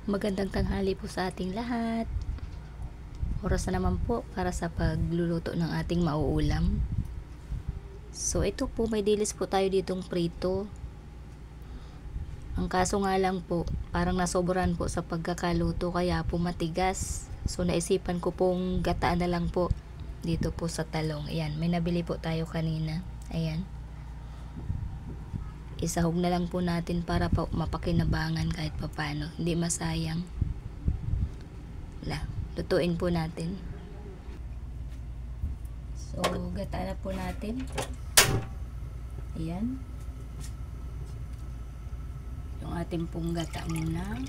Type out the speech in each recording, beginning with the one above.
Magandang tanghali po sa ating lahat. Oras na naman po para sa pagluluto ng ating mauulam. So ito po, may dilis po tayo ditong prito. Ang kaso nga lang po, parang nasobrahan po sa pagkakaluto kaya po matigas. So naisipan ko pong gataan na lang po dito po sa talong. Ayan, may nabili po tayo kanina. Ayan. Isahog na lang po natin para pa mapakinabangan kahit papano. Hindi masayang. Lutuin po natin. So, gata na po natin. Ayan. Yung ating pong gata muna.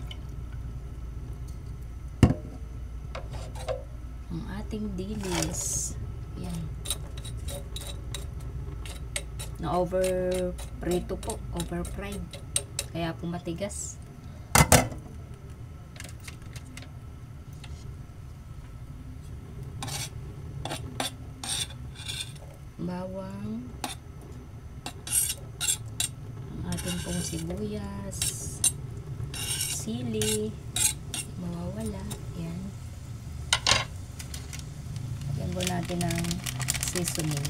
Ang ating dilis. Ayan. Na over prito po. Over fried. Kaya po matigas. Bawang, ang ating pong sibuyas, sili, mawawala, yan. Lagyan po natin ng seasoning.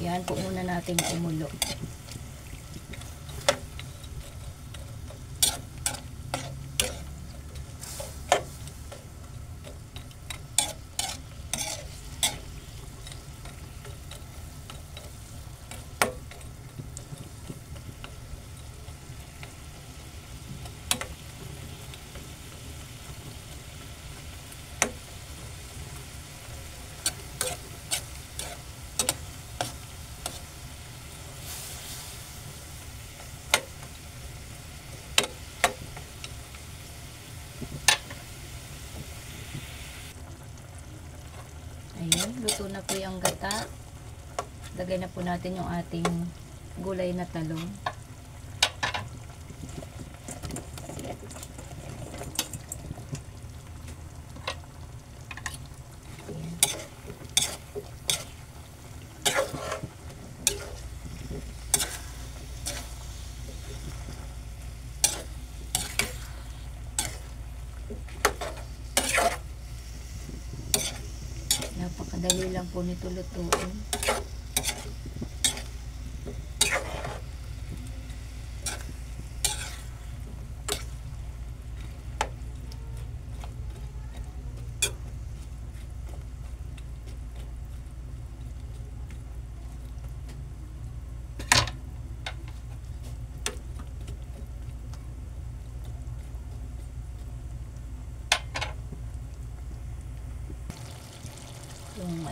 Ayan po muna natin kumulo. Ayan, luto na po yung gata. Lagay na po natin yung ating gulay na talong. Ayan. Napakadali lang po nito lutuin.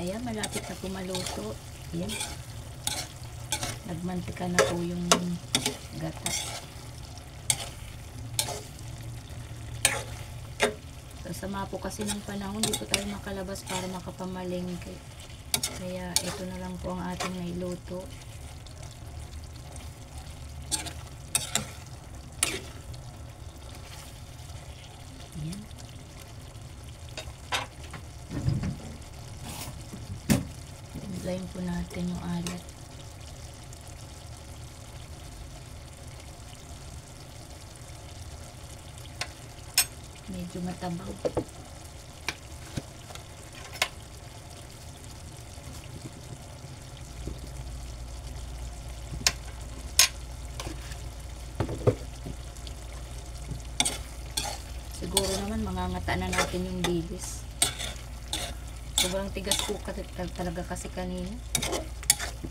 Ayan, malapit na po maluto. Ayan. Nagmantika na po yung gata. Sa sama po kasi ng panahon, di po tayo makalabas para makapamalengke. Kaya ito na lang po ang ating nailuto. Ayan. Line po natin yung alat. Medyo matabang. Siguro naman mangangata na natin yung dilis. Sobrang tigas po talaga kasi kanina.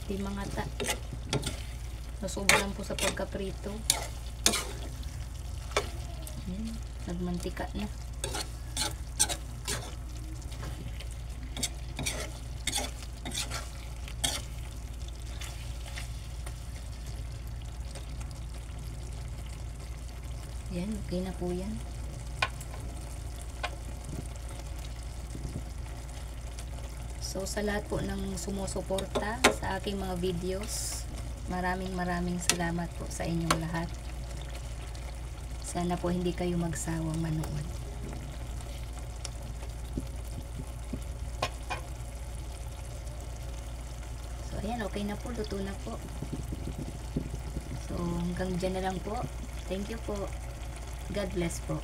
Di mangata. Nasobrahan po sa pagkaprito. Nagmantika na. Yan, okay na po yan. So sa lahat po ng sumusuporta sa aking mga videos, maraming salamat po sa inyong lahat. Sana po hindi kayo magsawang manood. So ayan, okay na po, luto na po. So hanggang dyan na lang po. Thank you po. God bless po.